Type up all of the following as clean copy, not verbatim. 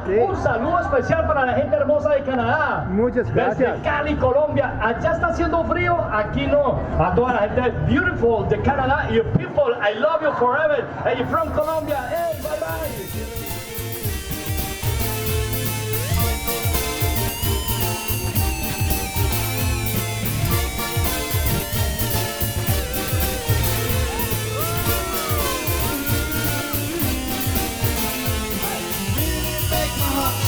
Sí. Un saludo especial para la gente hermosa de Canadá. Muchas gracias. Desde Cali, Colombia. Allá está haciendo frío, aquí no. A toda la gente beautiful de Canadá. You people, I love you forever. And you're from Colombia. Hey, bye bye.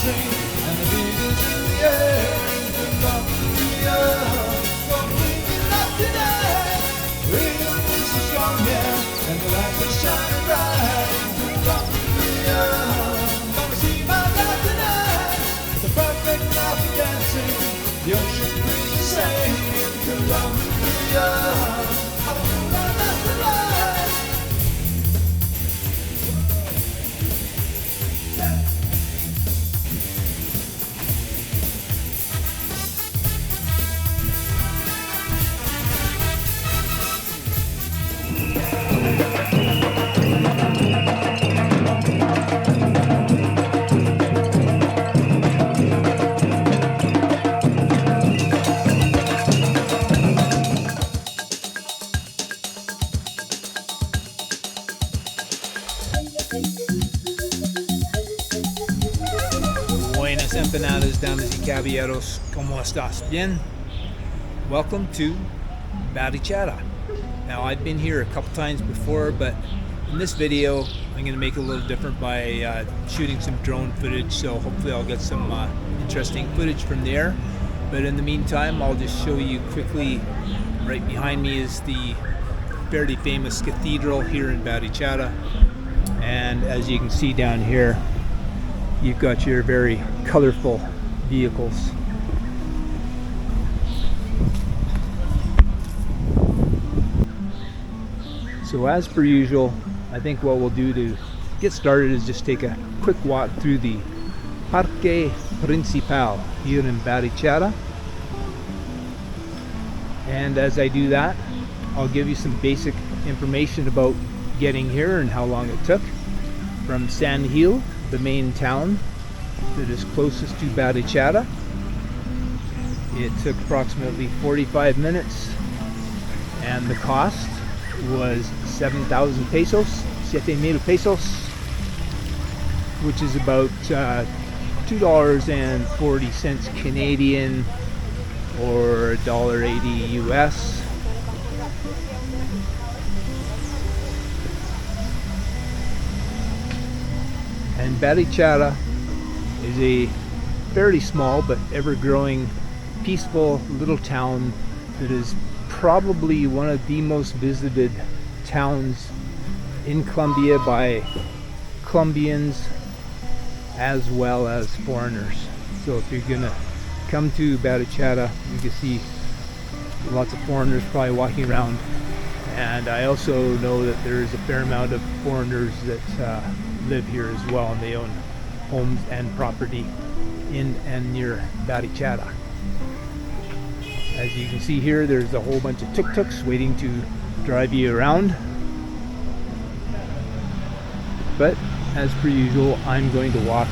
And the beat is in the air, Colombia, so bring it up tonight. Freedom is so strong here, and the lights are shining bright. Colombia, come see my love tonight. It's a perfect night for dancing, the ocean breeze is saying in Colombia, that's the light. Buenas empanadas, damas y caballeros. ¿Cómo estás? Bien? Welcome to Barichara. Now, I've been here a couple times before, but in this video, I'm going to make it a little different by shooting some drone footage, so hopefully I'll get some interesting footage from there. But in the meantime, I'll just show you quickly. Right behind me is the fairly famous cathedral here in Barichara. And as you can see down here, you've got your very colorful vehicles. So as per usual, I think what we'll do to get started is just take a quick walk through the Parque Principal here in Barichara. And as I do that, I'll give you some basic information about getting here and how long it took. From San Gil, the main town that is closest to Barichara, it took approximately 45 minutes, and the cost was 7,000 pesos, 7,000 pesos, which is about $2.40 Canadian or $1.80 US. And Barichara is a fairly small but ever-growing, peaceful little town that is probably one of the most visited towns in Colombia by Colombians as well as foreigners. So if you're gonna come to Barichara, you can see lots of foreigners probably walking around, and I also know that there's a fair amount of foreigners that live here as well, and they own homes and property in and near Barichara. As you can see here, there's a whole bunch of tuk-tuks waiting to drive you around. But as per usual, I'm going to walk.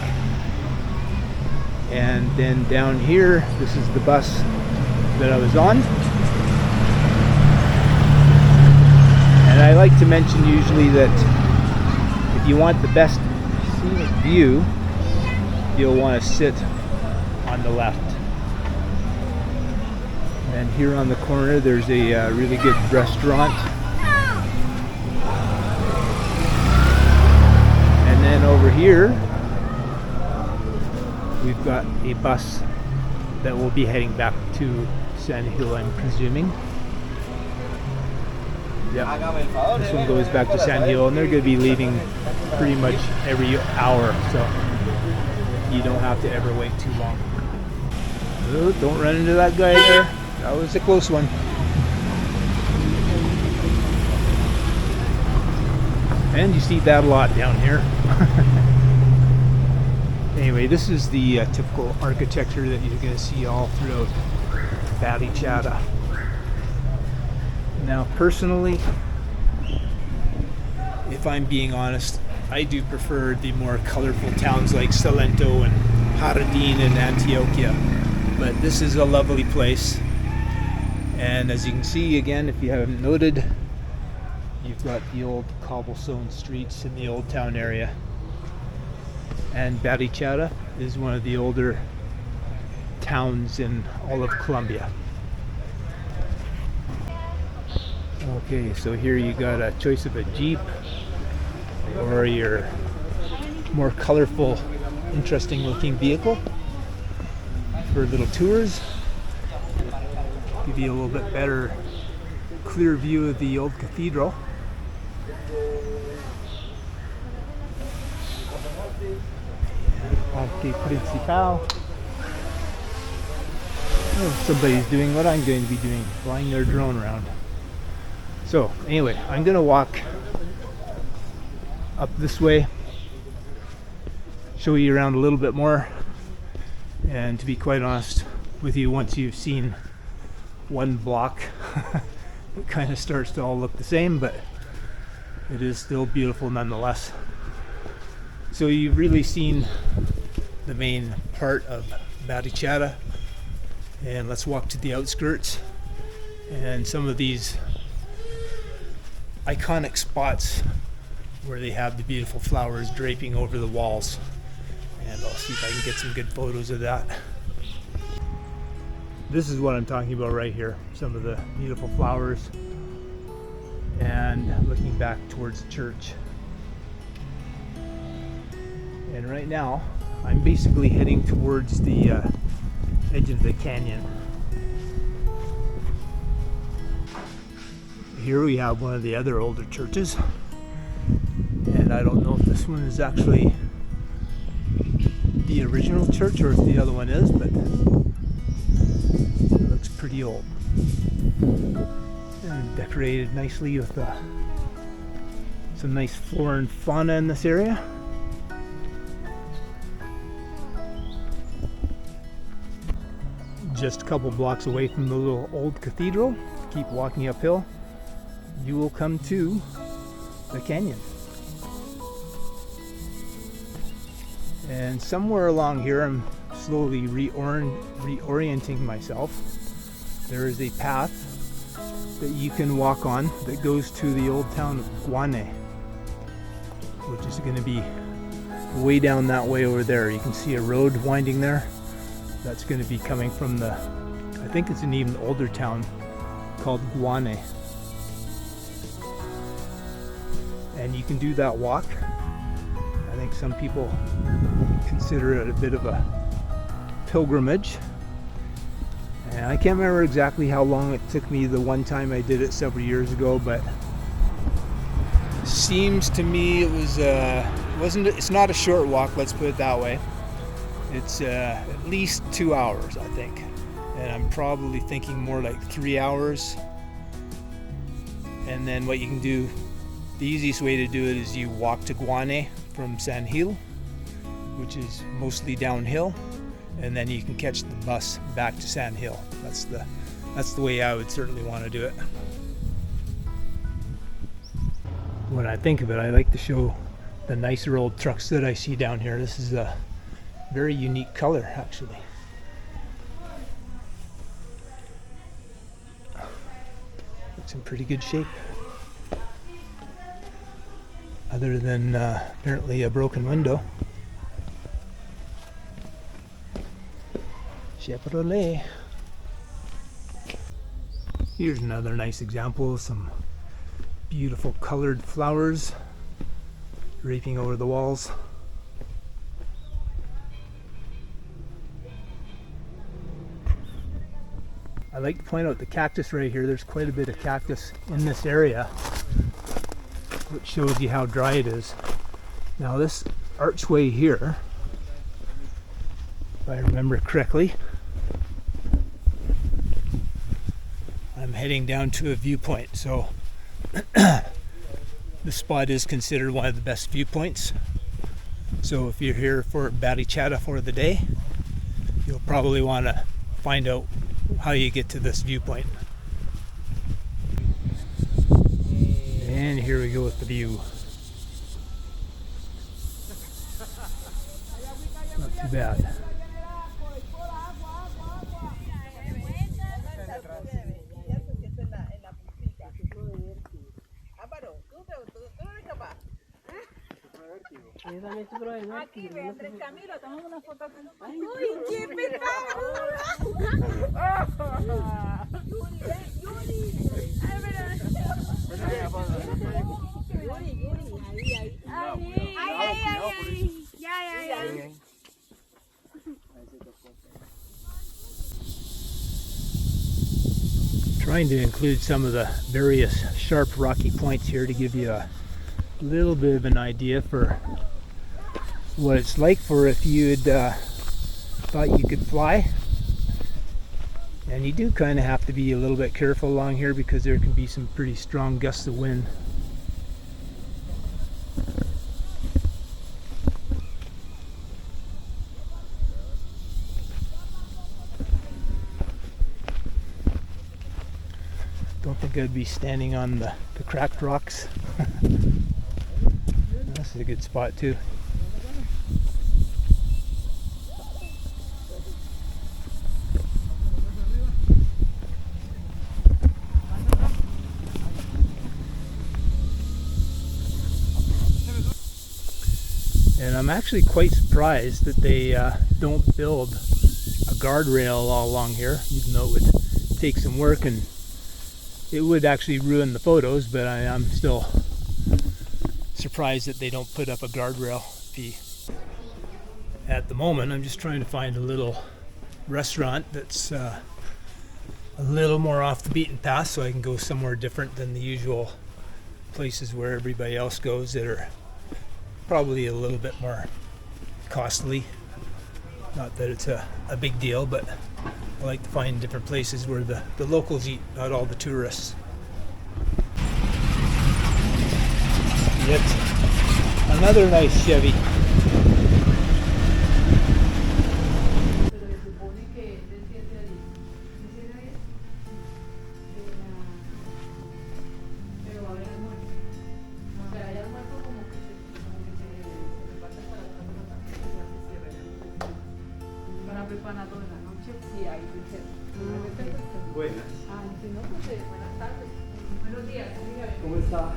And then down here, this is the bus that I was on. And I like to mention usually that if you want the best scenic view, you'll want to sit on the left. And here on the corner, there's a really good restaurant. And then over here, we've got a bus that will be heading back to San Gil, I'm presuming. Yep. This one goes back to San Gil, and they're going to be leaving pretty much every hour, so you don't have to ever wait too long. Oh, don't run into that guy there. That was a close one. And you see that a lot down here. Anyway, this is the typical architecture that you're going to see all throughout Barichara. Now, personally, if I'm being honest, I do prefer the more colorful towns like Salento and Haradin and Antioquia. But this is a lovely place. And as you can see, again, if you haven't noted, you've got the old cobblestone streets in the old town area. And Barichara is one of the older towns in all of Colombia. Okay, so here you got a choice of a Jeep or your more colorful, interesting looking vehicle for little tours. Give you a little bit better, clear view of the old cathedral. Parque Principal. Oh, somebody's doing what I'm going to be doing, flying their drone around. So anyway, I'm going to walk up this way, show you around a little bit more, and to be quite honest with you, once you've seen one block, it kind of starts to all look the same, but it is still beautiful nonetheless. So you've really seen the main part of Barichara, and let's walk to the outskirts and some of these iconic spots where they have the beautiful flowers draping over the walls, and I'll see if I can get some good photos of that. This is what I'm talking about right here, some of the beautiful flowers, and looking back towards the church. And right now I'm basically heading towards the edge of the canyon. Here we have one of the other older churches, and I don't know if this one is actually the original church or if the other one is, but it looks pretty old and decorated nicely with some nice flora and fauna in this area. Just a couple blocks away from the little old cathedral, keep walking uphill, you will come to the canyon. And somewhere along here, I'm slowly reorienting myself. There is a path that you can walk on that goes to the old town of Guane, which is going to be way down that way over there. You can see a road winding there. That's going to be coming from I think it's an even older town called Guane. And you can do that walk. I think some people consider it a bit of a pilgrimage. And I can't remember exactly how long it took me the one time I did it several years ago, but it seems to me it was it's not a short walk, let's put it that way. It's at least 2 hours, I think. And I'm probably thinking more like 3 hours. And then what you can do, the easiest way to do it is you walk to Guane from San Gil, which is mostly downhill, and then you can catch the bus back to San Gil. That's the way I would certainly want to do it. When I think of it, I like to show the nicer old trucks that I see down here. This is a very unique color, actually. Looks in pretty good shape, other than apparently a broken window. Chevrolet. Here's another nice example of some beautiful colored flowers draping over the walls. I like to point out the cactus right here. There's quite a bit of cactus in this area, which shows you how dry it is. Now this archway here, if I remember correctly, I'm heading down to a viewpoint. So this spot is considered one of the best viewpoints. So if you're here for Barichara for the day, you'll probably want to find out how you get to this viewpoint. And here we go with the view. too bad. Aquí, Beatriz Camilo, tomamos una foto con... ¡Uy, qué Trying to include some of the various sharp rocky points here to give you a little bit of an idea for what it's like for if you'd thought you could fly. And you do kind of have to be a little bit careful along here because there can be some pretty strong gusts of wind. Don't think I'd be standing on the cracked rocks. This is a good spot too. And I'm actually quite surprised that they don't build a guardrail all along here, even though it would take some work and it would actually ruin the photos, but I'm still surprised that they don't put up a guardrail fee. At the moment, I'm just trying to find a little restaurant that's a little more off the beaten path so I can go somewhere different than the usual places where everybody else goes that are probably a little bit more costly. Not that it's a big deal, but I like to find different places where the locals eat, not all the tourists. Yet another nice Chevy. Buenas. Buenas tardes. Buenos días. ¿Cómo está?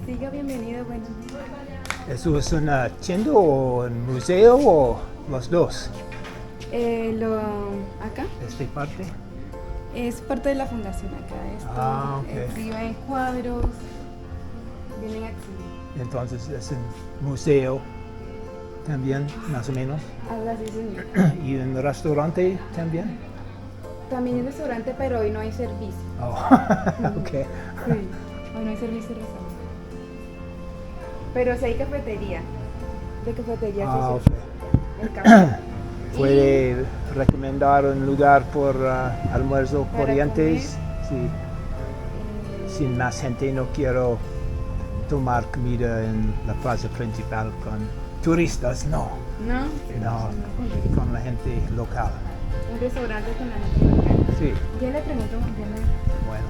Siga, bienvenido, buenos días. ¿Eso es una tienda o un museo o los dos? Acá ¿Esta parte? es parte de la fundación acá. Esto Ok. escriben cuadros, vienen a exhibir. Entonces es un museo también, más o menos. Algo así, señor. ¿Y un restaurante también? También hay restaurante, pero hoy no hay servicio. Oh, ok. Sí, hoy no hay servicio de restaurante. Pero sí hay cafetería. De cafetería Ah, que ok. sí. El café. ¿Puede recomendar un lugar por almuerzo Para corrientes? Sí. Eh, Sin más gente, no quiero tomar comida en la plaza principal con turistas, no. ¿No? No, con la gente local. Un restaurante con la gente local. Sí, Ya le pregunto, bueno.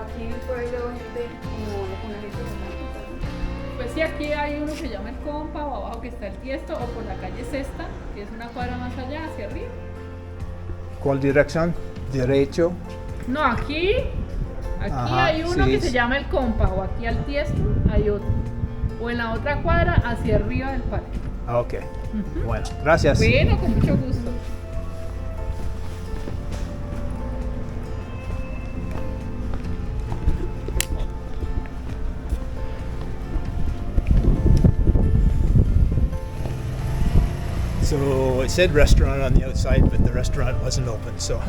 aquí en el pueblo gente como con la gente local. Pues sí, aquí hay uno que se llama el Compa, o abajo que está el Tiesto, o por la calle Sexta, que es una cuadra más allá, hacia arriba. ¿Cuál dirección? ¿Derecho? No, aquí Ajá, hay uno sí, que se sí. llama el Compa, o aquí al Tiesto hay otro. O en la otra cuadra, hacia arriba del parque. Ah, ok. Bueno, gracias. Bueno, con mucho gusto. So it said restaurant on the outside, but the restaurant wasn't open, so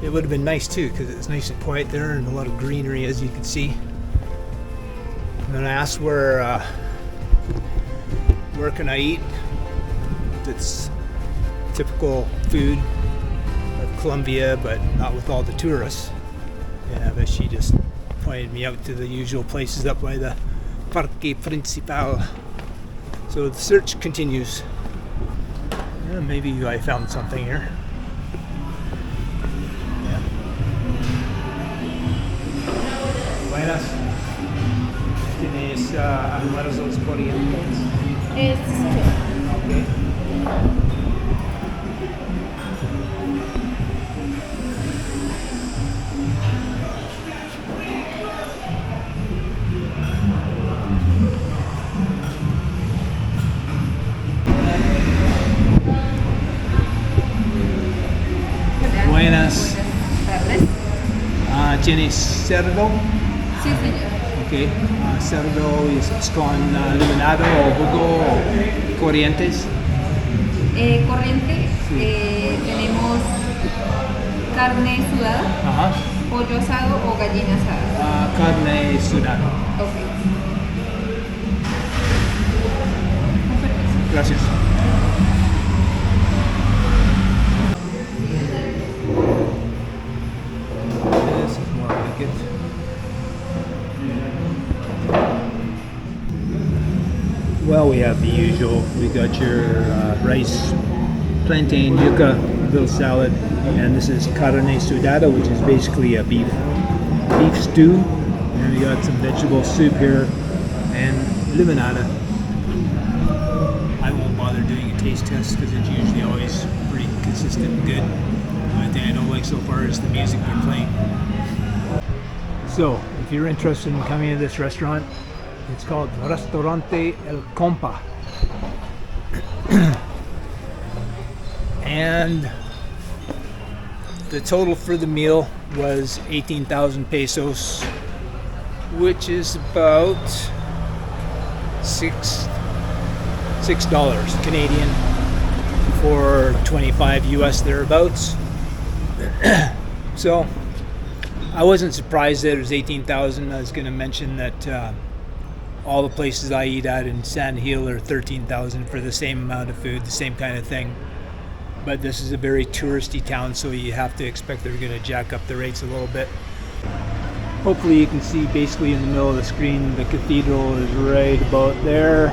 it would have been nice too, because it's nice and quiet there and a lot of greenery, as you can see. And then I asked where can I eat that's typical food of Colombia, but not with all the tourists. Yeah, but she just pointed me out to the usual places up by the Parque Principal. So the search continues. Maybe I found something here. Yeah. Buenas. ¿Tienes almuerzos corrientes? Sí, señor. Okay. Buenas. Tardes. ¿Tienes cerdo? Sí, señor. Okay. Cerdo es con limonado o jugo o corrientes. Corriente, Sí. tenemos carne sudada, Ajá. pollo asado o gallina asada. Carne sudada. Ok. Gracias. This is more like it. Well, we have the usual. We got your rice, plantain, yuca, little salad, and this is carne sudada, which is basically a beef stew. And we got some vegetable soup here and limonada. I won't bother doing a taste test because it's usually always pretty consistent and good. The only thing I don't like so far is the music they're playing. So, if you're interested in coming to this restaurant, it's called Restaurante El Compa. And the total for the meal was 18,000 pesos, which is about $6 Canadian for 25 US thereabouts. So I wasn't surprised that it was 18,000. I was going to mention that all the places I eat at in San Gil are 13,000 for the same amount of food, the same kind of thing. But this is a very touristy town, so you have to expect they're going to jack up the rates a little bit. Hopefully you can see basically in the middle of the screen, the cathedral is right about there.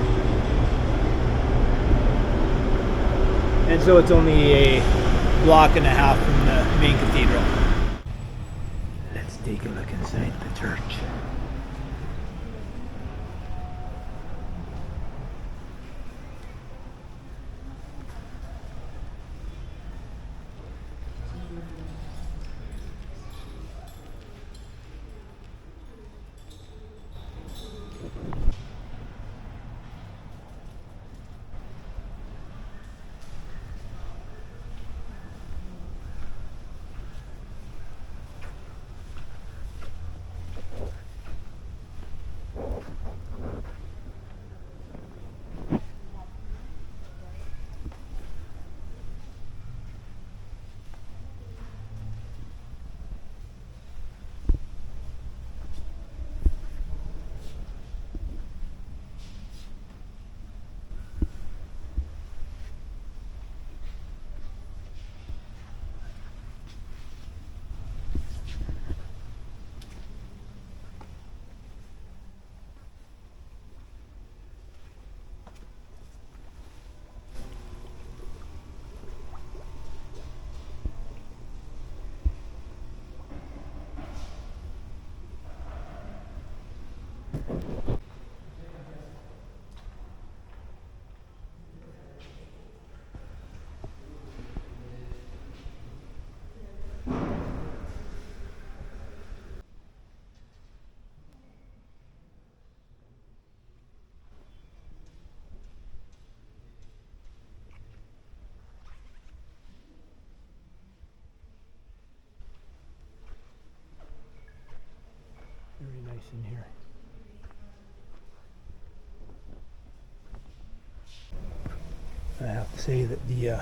And so it's only a block and a half from the main cathedral. Let's take a look inside the church. Very nice in here. I have to say that the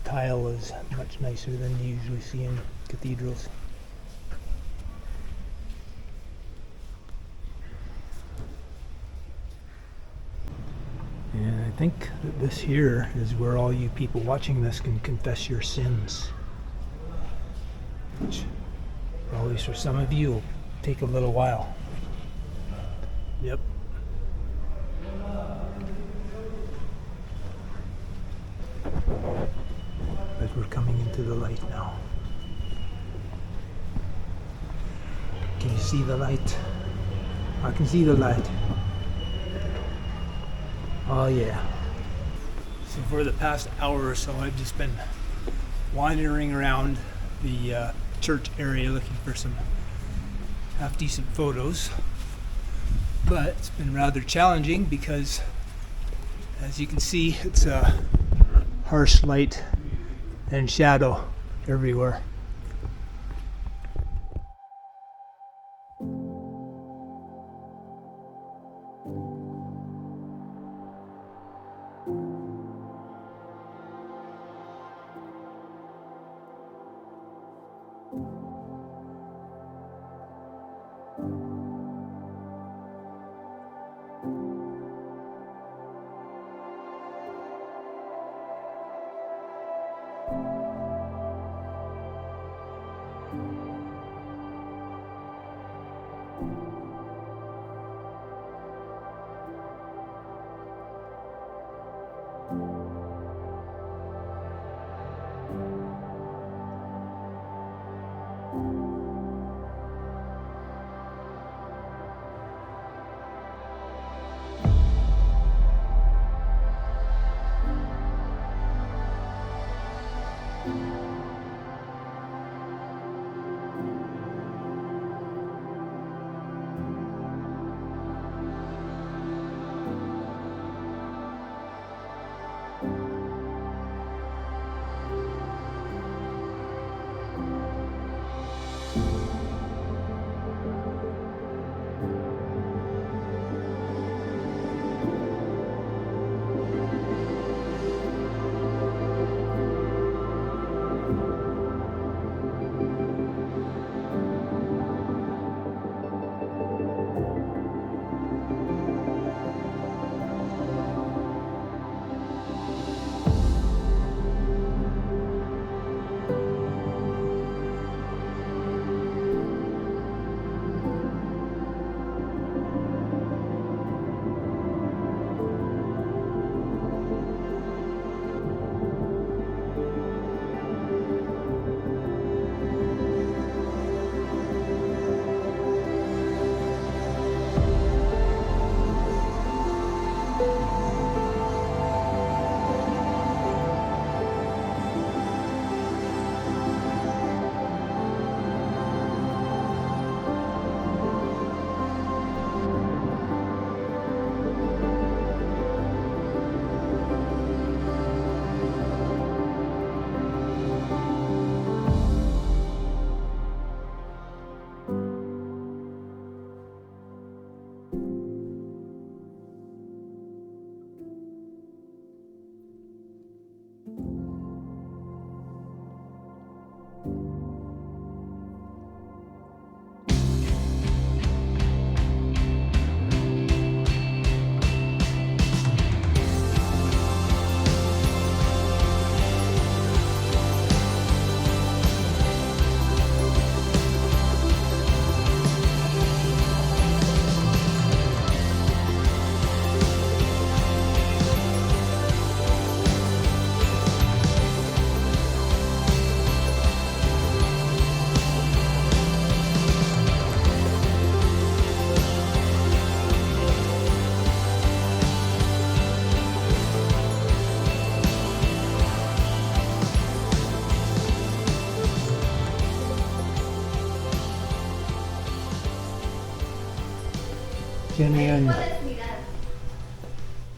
tile is much nicer than you usually see in cathedrals. And I think that this here is where all you people watching this can confess your sins, which, at least for some of you, will take a little while. Yep. the light now. Can you see the light? I can see the light. Oh yeah. So for the past hour or so, I've just been wandering around the church area looking for some half-decent photos. But it's been rather challenging because, as you can see, it's a harsh light and shadow everywhere.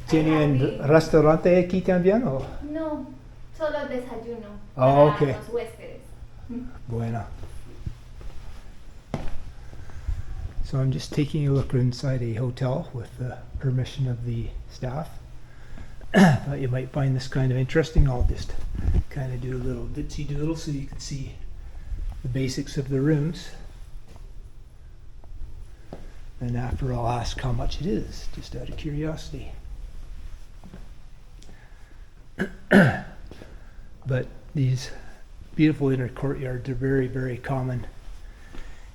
¿Tienen restaurante aquí también? ¿O? No, solo desayuno Oh, para okay. los huéspedes. Bueno. So I'm just taking a look inside a hotel with the permission of the staff. Thought you might find this kind of interesting. I'll just kind of do a little ditsy doodle so you can see the basics of the rooms. And after I'll ask how much it is, just out of curiosity. But these beautiful inner courtyards are very, very common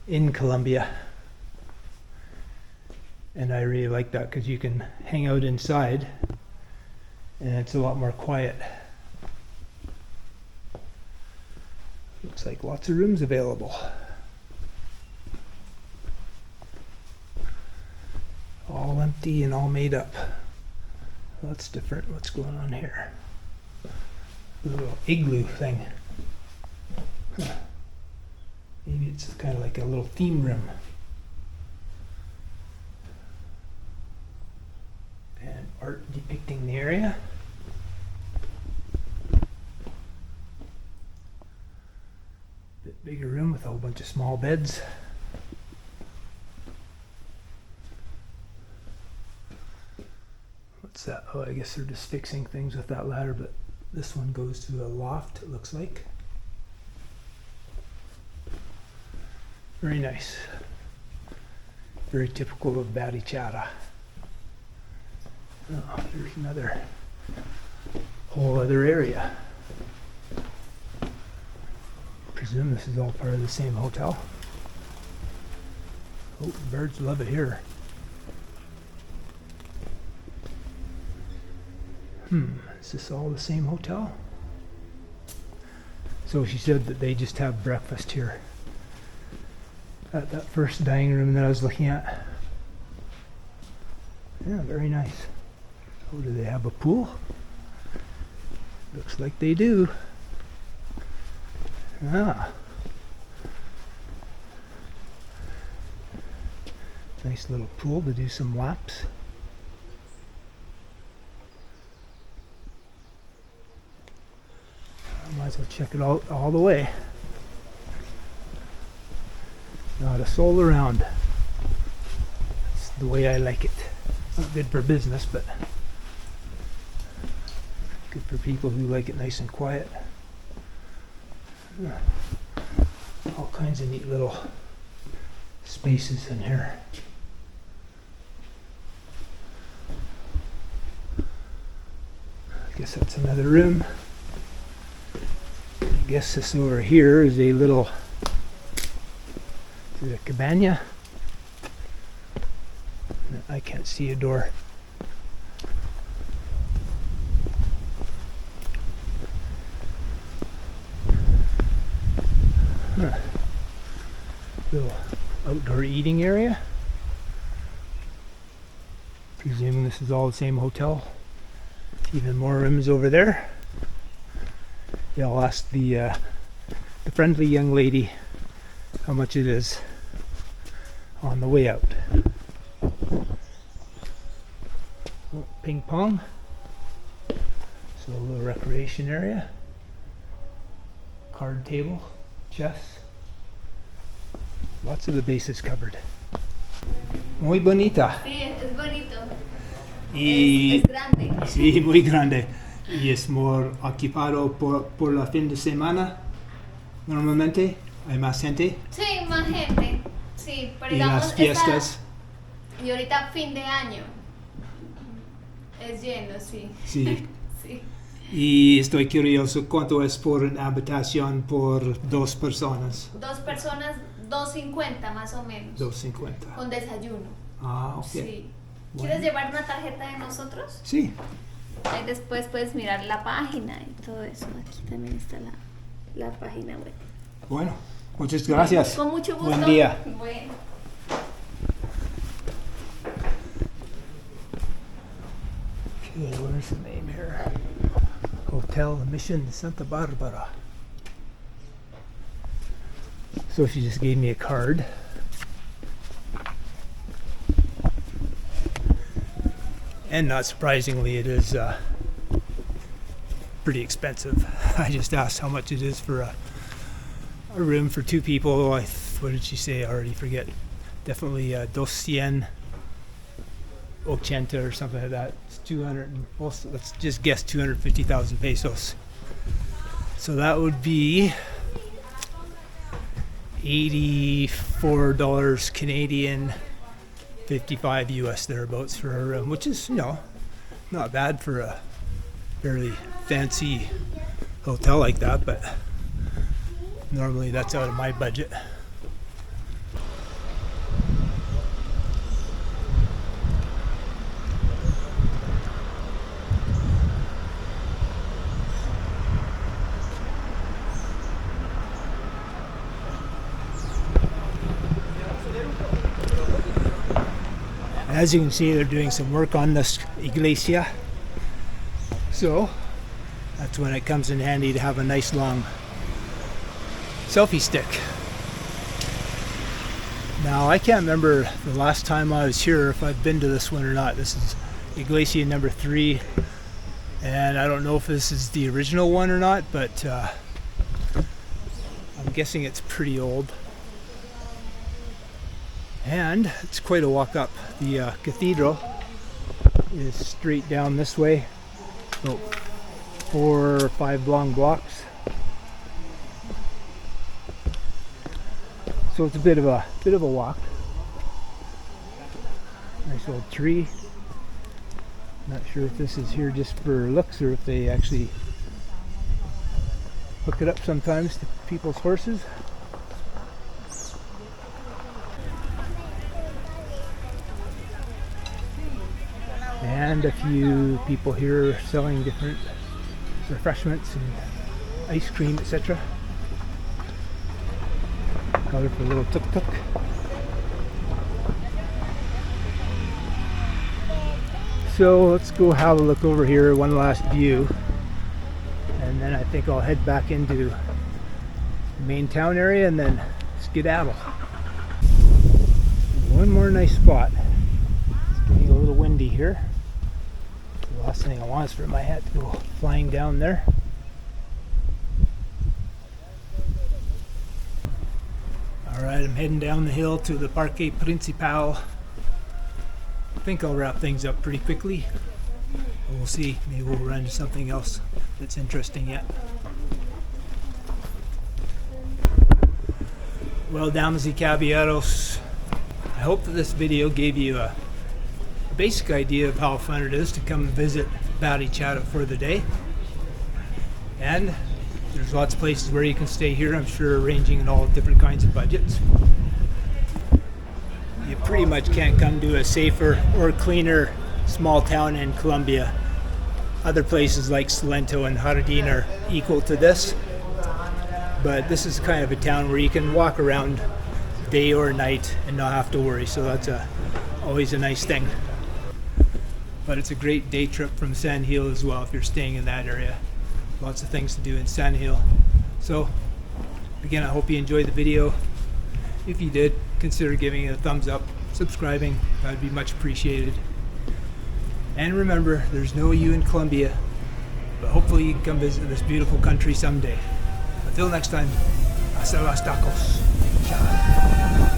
in Colombia. And I really like that because you can hang out inside and it's a lot more quiet. Looks like lots of rooms available. All empty and all made up. That's different. What's going on here? A little igloo thing. Huh. Maybe it's kind of like a little theme room. And art depicting the area. Bit bigger room with a whole bunch of small beds. What's that? Oh, I guess they're just fixing things with that ladder, but this one goes to a loft, it looks like. Very nice. Very typical of Barichara. Oh, there's another whole other area. Presume this is all part of the same hotel. Oh, the birds love it here. Is this all the same hotel? So she said that they just have breakfast here at that first dining room that I was looking at. Yeah, very nice. Oh, do they have a pool? Looks like they do. Ah. Nice little pool to do some laps. I might as well check it out all the way. Not a soul around. That's the way I like it. Not good for business, but good for people who like it nice and quiet. All kinds of neat little spaces in here. I guess that's another room. I guess this over here is a little, is it a cabana? I can't see a door. Little outdoor eating area. Presuming this is all the same hotel. Even more rooms over there. Yeah, I'll ask the friendly young lady how much it is on the way out. Oh, ping pong. So a little recreation area. Card table, chess. Lots of the bases covered. Muy bonita. Sí, es bonito. Y Es grande. sí, muy grande. Y es muy ocupado por la fin de semana. Normalmente hay más gente. Sí, más gente. Sí, pero Y digamos las fiestas. Y ahorita fin de año. Es lleno, sí. Sí. Sí. Y estoy curioso cuánto es por una habitación por dos personas. Dos personas, 2.50 más o menos. 2.50. Con desayuno. Ah, ok. Sí. Bueno. ¿Quieres llevar una tarjeta de nosotros? Sí. Ahí después puedes mirar la página y todo eso. Aquí también está la página web. Bueno, muchas gracias. Con mucho gusto. Buen día. Bueno. Okay, where's the name here? Hotel Mission Santa Barbara. So she just gave me a card. And not surprisingly, it is pretty expensive. I just asked how much it is for a room for two people. What did she say? I already forget. Definitely 280 or something like that. It's 200. Well, let's just guess 250,000 pesos. So that would be $84 Canadian. 55 US thereabouts for a room, which is, not bad for a fairly fancy hotel like that, but normally that's out of my budget. As you can see, they're doing some work on this iglesia. So that's when it comes in handy to have a nice long selfie stick. Now I can't remember the last time I was here, if I've been to this one or not. This is iglesia number 3, and I don't know if this is the original one or not, but I'm guessing it's pretty old. And it's quite a walk up. The cathedral is straight down this way, about 4 or 5 long blocks. So it's a bit of a walk. Nice old tree. Not sure if this is here just for looks or if they actually hook it up sometimes to people's horses. And a few people here selling different refreshments and ice cream, etc. Colorful little tuk-tuk. So let's go have a look over here, one last view, and then I think I'll head back into the main town area and then skedaddle. One more nice spot. It's getting a little windy here. The last thing I want is for my hat to go flying down there. Alright, I'm heading down the hill to the Parque Principal. I think I'll wrap things up pretty quickly. We'll see. Maybe we'll run into something else that's interesting yet. Well, damas y caballeros, I hope that this video gave you a basic idea of how fun it is to come and visit Barichara for the day. And there's lots of places where you can stay here, I'm sure, ranging in all different kinds of budgets. You pretty much can't come to a safer or cleaner small town in Colombia. Other places like Salento and Jardín are equal to this, but this is kind of a town where you can walk around day or night and not have to worry, so that's always a nice thing. But it's a great day trip from San Gil as well if you're staying in that area. Lots of things to do in San Gil. So again, I hope you enjoyed the video. If you did, consider giving it a thumbs up, subscribing, that would be much appreciated. And remember, there's no you in Colombia, but hopefully you can come visit this beautiful country someday. Until next time, hasta los tacos. Ciao.